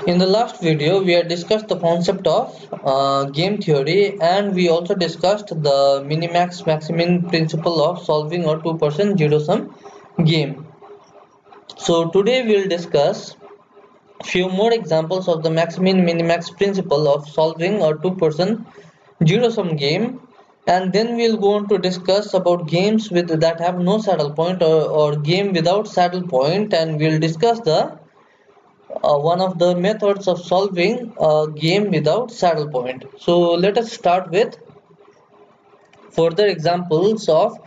In the last video, we had discussed the concept of game theory, and we also discussed the minimax maximin principle of solving a two-person zero-sum game. So today we'll discuss few more examples of the maximin minimax principle of solving a two-person zero-sum game, and then we'll go on to discuss about games with that have no saddle point, or game without saddle point, and we'll discuss the one of the methods of solving a game without saddle point. So let us start with further examples of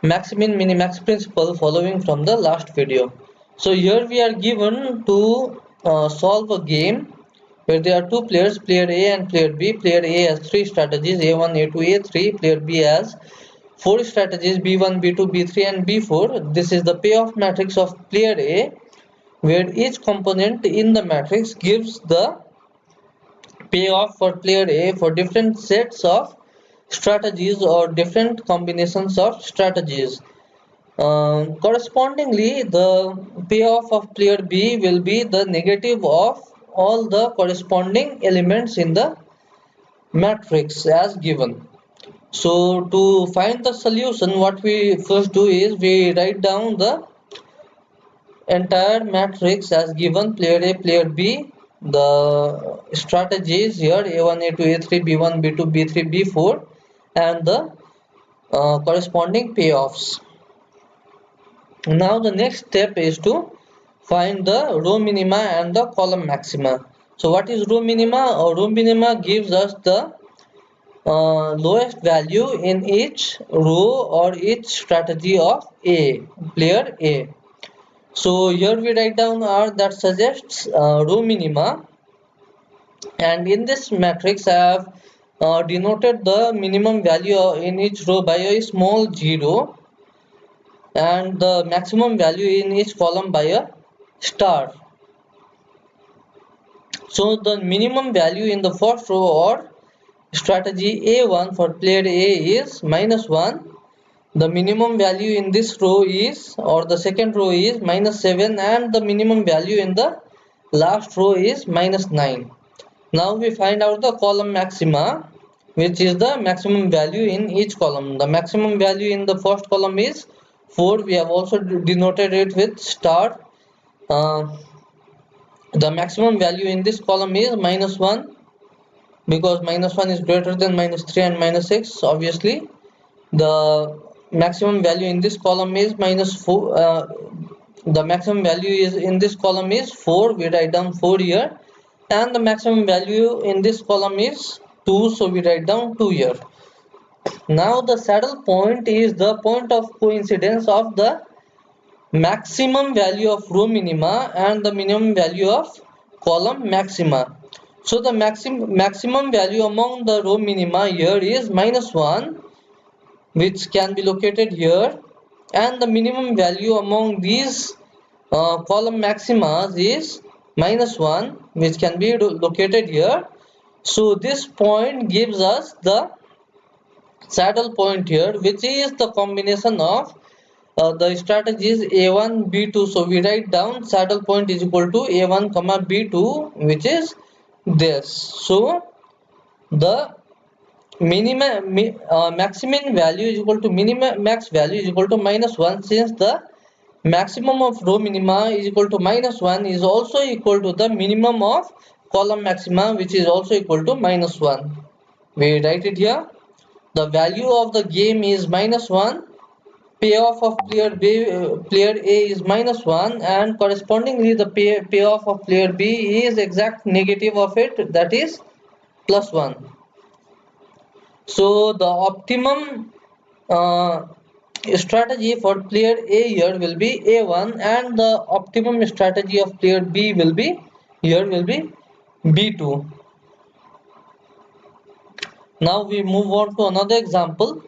maximin minimax principle following from the last video. So here we are given to solve a game where there are two players, player A and player B. Player A has three strategies, A1, A2, A3. Player B has four strategies, B1, B2, B3 and B4. This is the payoff matrix of player A, where each component in the matrix gives the payoff for player A for different sets of strategies or different combinations of strategies. Correspondingly, the payoff of player B will be the negative of all the corresponding elements in the matrix as given. So to find the solution, what we first do is we write down the entire matrix as given, player A, player B, the strategies here A1, A2, A3, B1, B2, B3, B4, and the corresponding payoffs. Now the next step is to find the row minima and the column maxima. So what is row minima? Row minima gives us the lowest value in each row or each strategy of A, player A. So here we write down R that suggests row minima, and in this matrix I have denoted the minimum value in each row by a small 0 and the maximum value in each column by a star. So the minimum value in the first row or strategy A1 for player A is -1. The minimum value in this row is, or the second row is -7, and the minimum value in the last row is -9. Now we find out the column maxima, which is the maximum value in each column. The maximum value in the first column is 4. We have also denoted it with star. Uh, the maximum value in this column is -1, because -1 is greater than -3 and -6. Obviously, the maximum value in this column is -4. The maximum value is in this column is 4. We write down 4 here, and the maximum value in this column is 2, so we write down 2 here. Now the saddle point is the point of coincidence of the maximum value of row minima and the minimum value of column maxima. So the maximum value among the row minima here is -1, which can be located here, and the minimum value among these column maximas is -1, which can be located here. So this point gives us the saddle point here, which is the combination of the strategies A1, B2. So we write down saddle point is equal to A1 comma B2, which is this. So the maximum value is equal to max value is equal to -1, since the maximum of row minima is equal to -1 is also equal to the minimum of column maxima, which is also equal to -1. We write it here. The value of the game is -1. Payoff of player A is -1, and correspondingly the payoff of player B is exact negative of it, that is +1. So the optimum strategy for player A here will be A1, and the optimum strategy of player B will be B2. Now we move on to another example.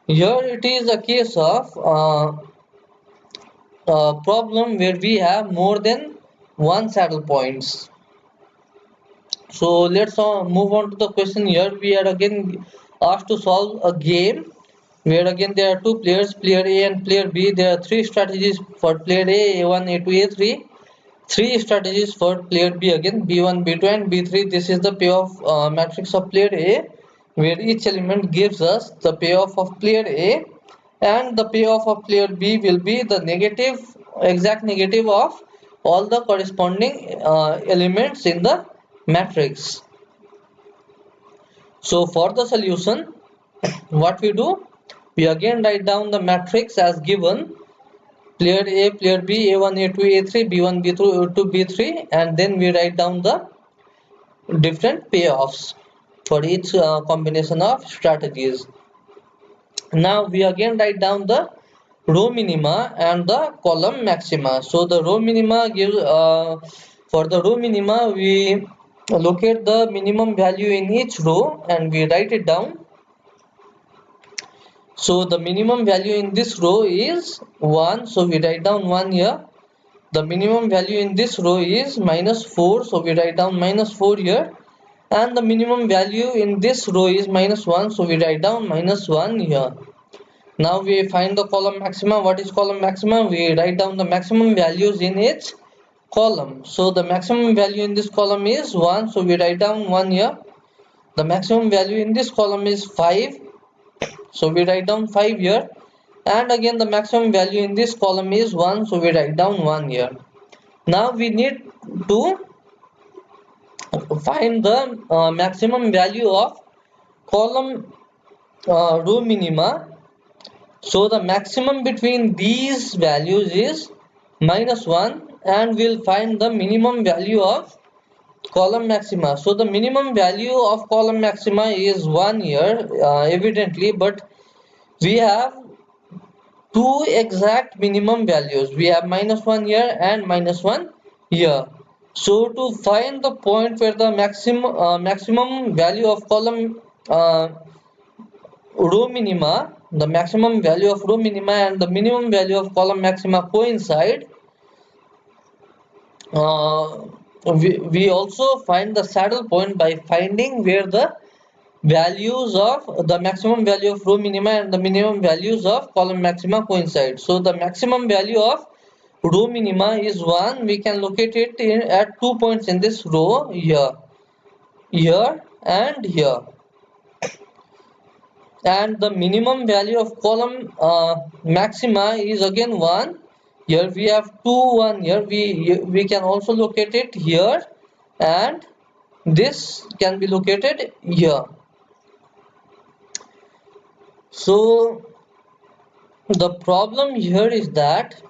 Here it is a case of a problem where we have more than one saddle points. So let's move on to the question. Here we are again asked to solve a game where again there are two players, player A and player B. There are three strategies for player A, A1, A2, A3. Three strategies for player B again, B1, B2 and B3. This is the payoff matrix of player A, where each element gives us the payoff of player A, and the payoff of player B will be the negative, exact negative of all the corresponding elements in the matrix. So for the solution, what we do, we again write down the matrix as given: player A, player B, A1, A2, A3, B1, B2, B3, and then we write down the different payoffs for each combination of strategies. Now we again write down the row minima and the column maxima. So the row minima gives for the row minima we locate the minimum value in each row and we write it down. So the minimum value in this row is 1, so we write down 1 here. The minimum value in this row is -4, so we write down -4 here. And the minimum value in this row is -1, so we write down -1 here. Now we find the column maxima. What is column maxima? We write down the maximum values in each column. So the maximum value in this column is 1, so we write down 1 here. The maximum value in this column is 5, so we write down 5 here. And again the maximum value in this column is 1, so we write down 1 here. Now we need to find the maximum value of column row minima. So the maximum between these values is -1, and we'll find the minimum value of column maxima. So the minimum value of column maxima is 1 here, evidently, but we have two exact minimum values. We have -1 here and -1 here. So to find the point where the maximum value of column row minima, the maximum value of row minima and the minimum value of column maxima coincide, we also find the saddle point by finding where the values of the maximum value of row minima and the minimum values of column maxima coincide. So the maximum value of row minima is 1. We can locate it at 2 points in this row, here and here. And the minimum value of column maxima is again 1. Here we have 2, 1 here. We can also locate it here, and this can be located here. So the problem here is that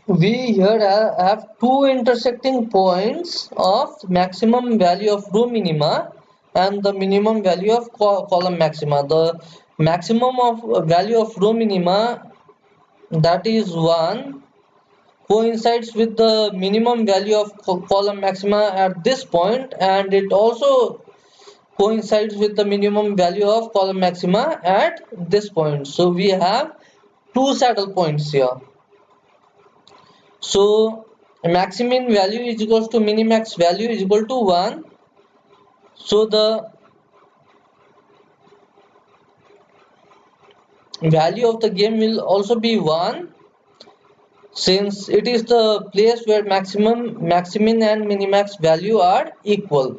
we here have two intersecting points of maximum value of row minima and the minimum value of column maxima. The maximum of value of row minima, that is 1, coincides with the minimum value of column maxima at this point, and it also coincides with the minimum value of column maxima at this point. So we have two saddle points here. So maximin value is equals to minimax value is equal to 1. So the value of the game will also be 1, since it is the place where maximin and minimax value are equal.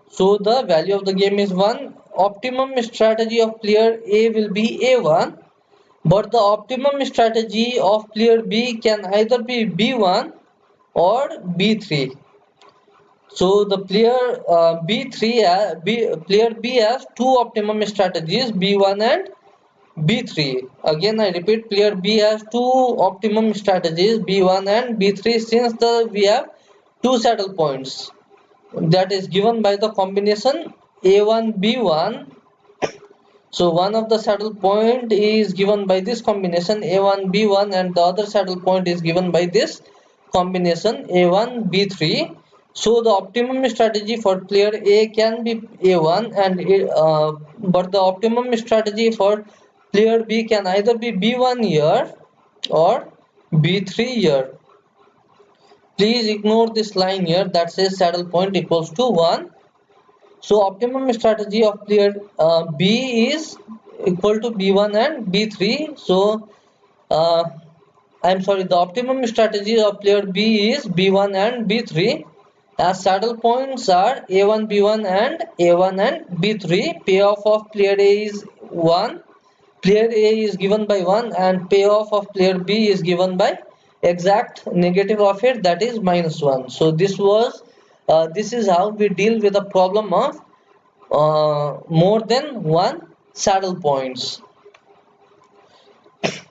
So the value of the game is 1. Optimum strategy of player A will be A1, but the optimum strategy of player B can either be B1 or B3. So the player B has two optimum strategies, B1 and B3. Again I repeat, player B has two optimum strategies, B1 and B3, since we have two saddle points that is given by the combination A1 B1. So one of the saddle point is given by this combination A1 B1 and the other saddle point is given by this combination A1 B3. So the optimum strategy for player A can be A1 but the optimum strategy for player B can either be B1 here or B3 here. Please ignore this line here that says saddle point equals to 1. So optimum strategy of player B is equal to b1 and b3. So uh, I'm sorry, the optimum strategy of player B is b1 and b3, as saddle points are a1 b1 and a1 and b3. Payoff of player A is 1, player A is given by 1, and payoff of player B is given by exact negative of it, that is -1. So this is how we deal with the problem of more than one saddle points.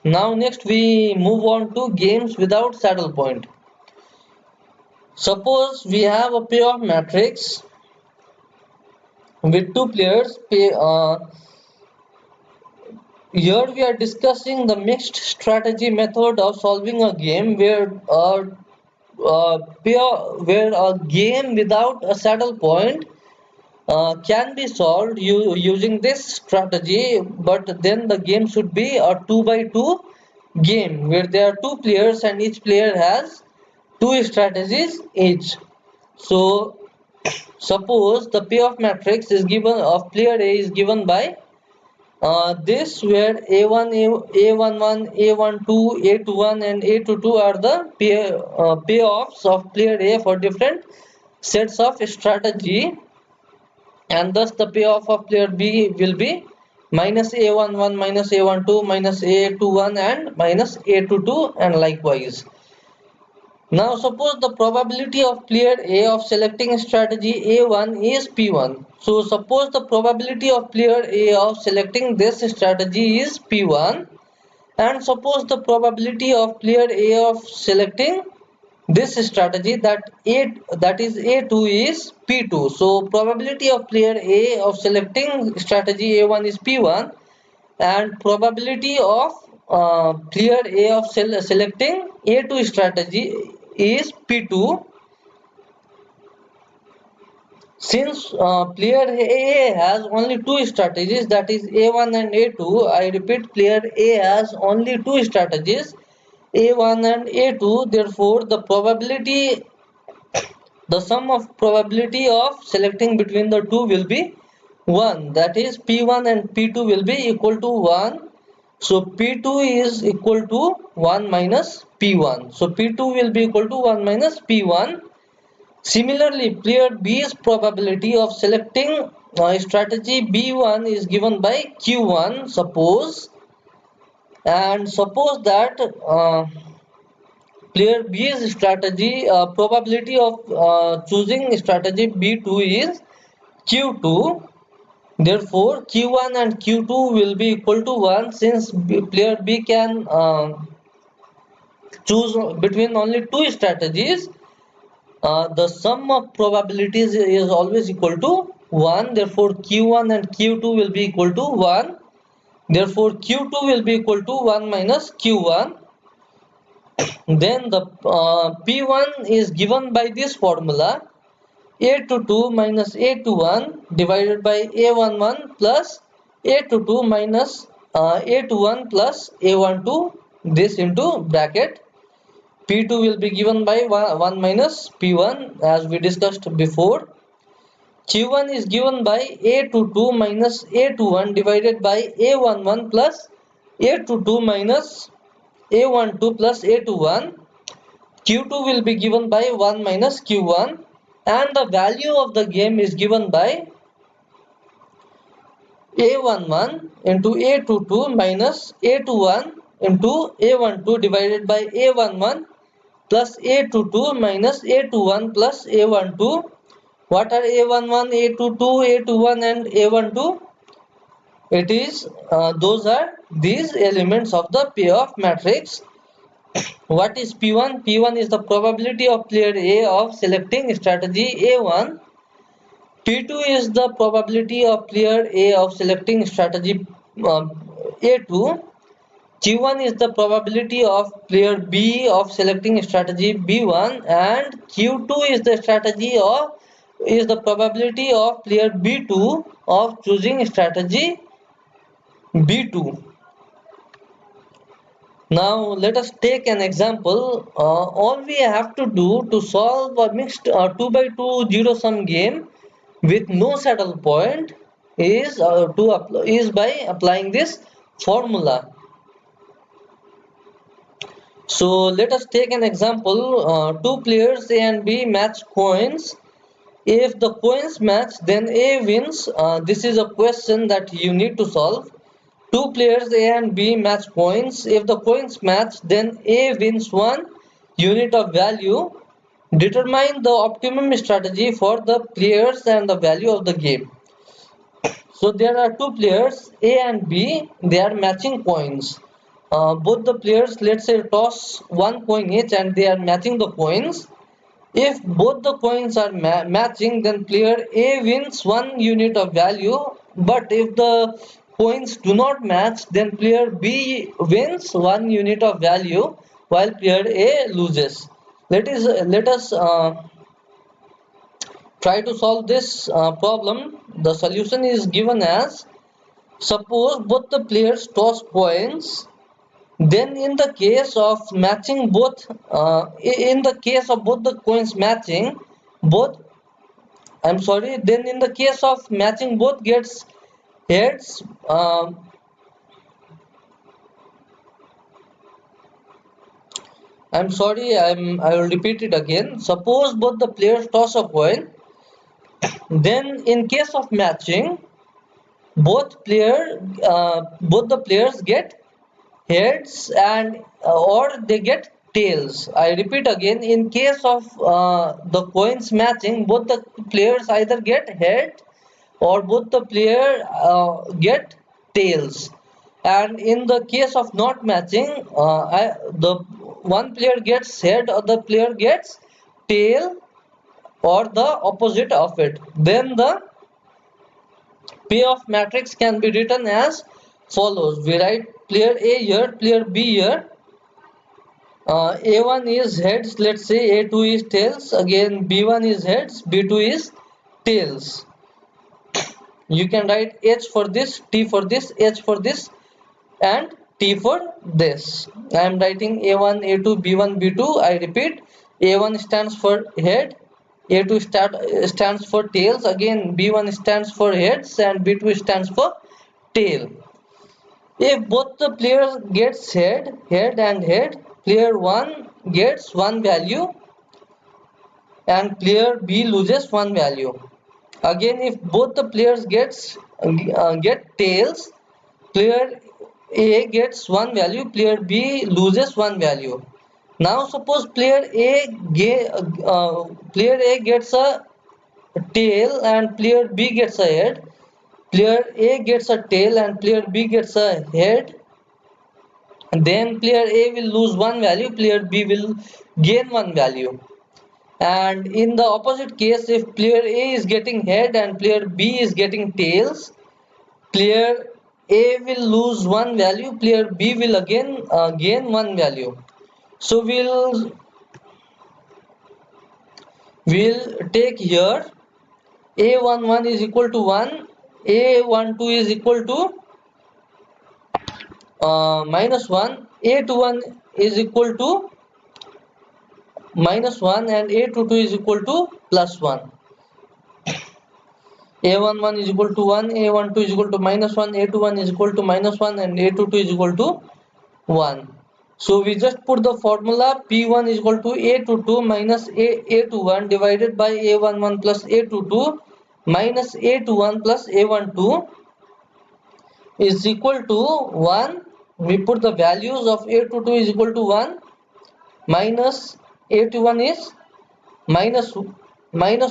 Now next we move on to games without saddle point. Suppose we have a payoff matrix with two players. Here we are discussing the mixed strategy method of solving a game where a game without a saddle point can be solved using this strategy, but then the game should be a 2 by 2 game where there are two players and each player has two strategies each. So suppose the payoff matrix is given of player A is given by this, where A1, A11, A12, A21 and A22 are the payoffs of player A for different sets of strategy, and thus the payoff of player B will be minus A11, minus A12, minus A21 and minus A22, and likewise. Now suppose the probability of player A of selecting strategy A1 is P1. So suppose the probability of player A of selecting this strategy is P1, and suppose the probability of player A of selecting this strategy, that is A2, is P2. So probability of player A of selecting strategy A1 is P1, and probability of player A of selecting A2 strategy is P2. Since player A has only two strategies, that is A1 and A2, I repeat, player A has only two strategies, A1 and A2. Therefore the sum of probability of selecting between the two will be 1, that is P1 and P2 will be equal to 1. So P2 is equal to 1 minus P1. So P2 will be equal to 1 minus P1. Similarly, player B's probability of selecting strategy B1 is given by Q1, suppose, and suppose that player B's strategy probability of choosing strategy B2 is Q2. Therefore, Q1 and Q2 will be equal to 1, since player B can choose between only two strategies. The sum of probabilities is always equal to 1. Therefore, Q1 and Q2 will be equal to 1. Therefore, Q2 will be equal to 1 minus Q1. Then the P1 is given by this formula: A22 minus A21 divided by A11 plus A22 minus A21 plus A12, this into bracket. P2 will be given by 1 minus P1, as we discussed before. Q1 is given by A22 minus A21 divided by A11 plus A22 minus A12 plus A21. Q2 will be given by 1 minus Q1, and the value of the game is given by A11 into A22 minus A21 into A12 divided by A11 plus A22 minus A21 plus A12. What are A11, A22, A21 and A12? It is those are these elements of the payoff matrix. What is P1? P1 is the probability of player A of selecting strategy A1. P2 is the probability of player A of selecting strategy A2. Q1 is the probability of player B of selecting strategy B1, and Q2 is the probability of player B2 of choosing strategy B2. Now let us take an example. All we have to do to solve a mixed 2 by 2 zero sum game with no saddle point is by applying this formula. So let us take an example. Two players A and B match coins. If the coins match, then A wins. This is a question that you need to solve. Two players A and B match coins. If the coins match, then A wins one unit of value. Determine the optimum strategy for the players and the value of the game. So there are two players A and B. They are matching coins. Both the players, let's say, toss one coin each, and they are matching the coins. If both the coins are matching, then player A wins one unit of value. But if the coins do not match, then player B wins one unit of value, while player A loses. Let us try to solve this problem. The solution is given as: suppose both the players toss coins, then in the case of matching both, in the case of both the coins matching, both, I'm sorry, then in the case of matching both gets heads, I'm sorry, I will repeat it again. Suppose both the players toss a coin, then in case of matching, both the players get heads and or they get tails. I repeat again, in case of the coins matching, both the players either get head or both the player get tails. And in the case of not matching, the one player gets head or the player gets tail or the opposite of it. Then the payoff matrix can be written as follows. We write player A here, player B here. A1 is heads, let's say A2 is tails. Again, B1 is heads, B2 is tails. You can write H for this, T for this, H for this, and T for this. I am writing A1, A2, B1, B2. I repeat, A1 stands for head, A2 stands for tails. Again, B1 stands for heads and B2 stands for tail. If both the players gets head and head, player 1 gets one value and player B loses one value. Again, if both the players get tails, player A gets one value, player B loses one value. Now suppose player A gets a tail and player B gets a head. Player A gets a tail and player B gets a head. And then player A will lose one value, player B will gain one value. And in the opposite case, if player A is getting head and player B is getting tails, player A will lose one value, player B will again gain one value. So we'll take here A11 is equal to 1, A12 is equal to minus 1, A21 is equal to minus 1, and A22 is equal to plus 1. A11 is equal to 1, A12 is equal to minus 1, A21 is equal to minus 1, and A22 is equal to 1. So we just put the formula P1 is equal to A22 minus A21 divided by A11 plus A22 minus A21 plus A12 is equal to 1. We put the values of A22 is equal to 1 minus A21 is minus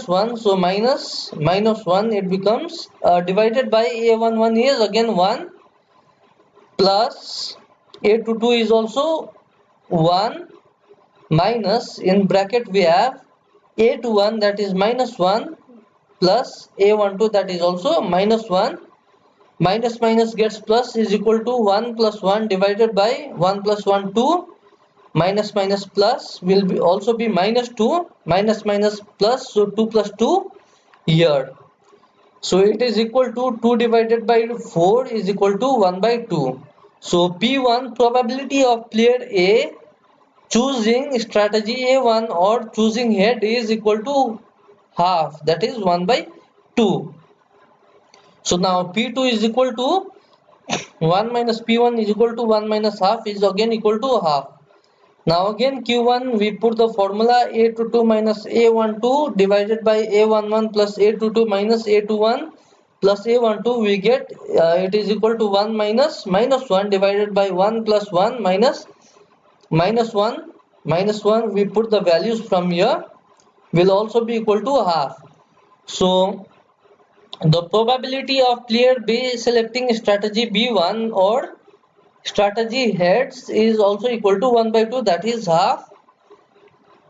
1, so minus 1 it becomes divided by A11 is again 1 plus A22 is also 1 minus, in bracket we have A21 that is minus 1 plus A12 that is also minus 1. Minus minus gets plus is equal to 1 plus 1 divided by 1 plus 1 2. Minus minus plus will be also be minus 2, minus minus plus, so 2 plus 2 here. So it is equal to 2 divided by 4 is equal to 1 by 2. So P1 probability of player A choosing strategy A1 or choosing head is equal to half, that is 1 by 2. So now P2 is equal to 1 minus P1 is equal to 1 minus half is again equal to half. Now again Q1 we put the formula A22 minus A12 divided by A11 plus A22 minus A21 plus A12 we get it is equal to 1 minus 1 divided by 1 plus 1 minus 1 we put the values from here will also be equal to half. So the probability of player B selecting strategy B1 or strategy heads is also equal to 1 by 2, that is half.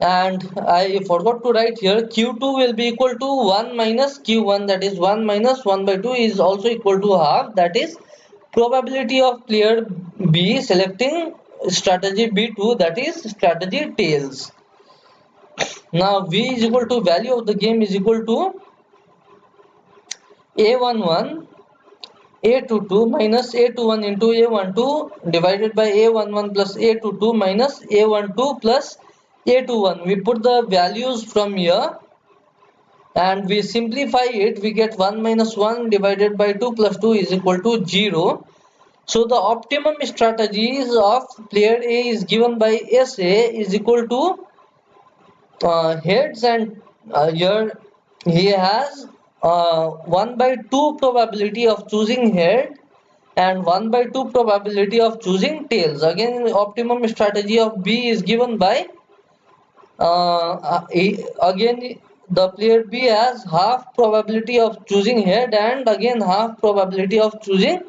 And I forgot to write here Q2 will be equal to 1 minus Q1, that is 1 minus 1 by 2 is also equal to half, that is probability of player B selecting strategy B2, that is strategy tails. Now V is equal to value of the game is equal to A11 A22 minus A21 into A12 divided by A11 plus A22 minus A12 plus A21. We put the values from here and we simplify it. We get 1 minus 1 divided by 2 plus 2 is equal to 0. So the optimum strategies of player A is given by SA is equal to heads, and here he has 1 by 2 probability of choosing head and 1 by 2 probability of choosing tails. Again optimum strategy of B is given by again the player B has half probability of choosing head and again half probability of choosing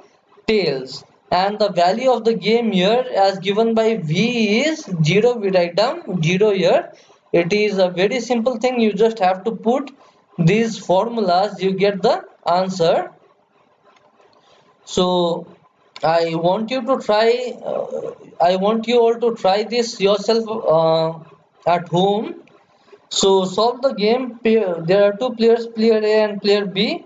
tails, and the value of the game here as given by V is 0. We write down 0 here. It is a very simple thing, you just have to put these formulas, you get the answer. So I want you to try I want you all to try this yourself at home. So solve the game. There are two players, player A and player B.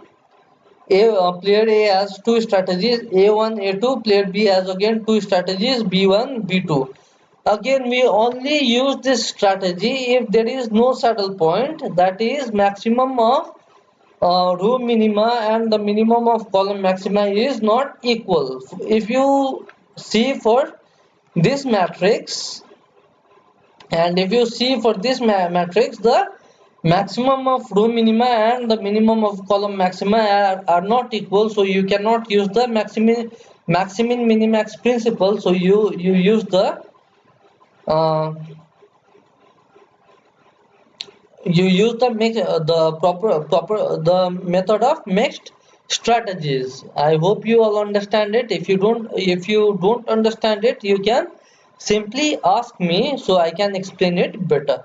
Player A has two strategies, A1, A2. Player B has again two strategies, B1, B2. Again, we only use this strategy if there is no saddle point, that is maximum of row minima and the minimum of column maxima is not equal. If you see for this matrix, and if you see for this matrix, the maximum of row minima and the minimum of column maxima are not equal, so you cannot use the maximin minimax principle. So you use uh, the method of mixed strategies. I hope you all understand it. If you don't understand it, you can simply ask me so I can explain it better.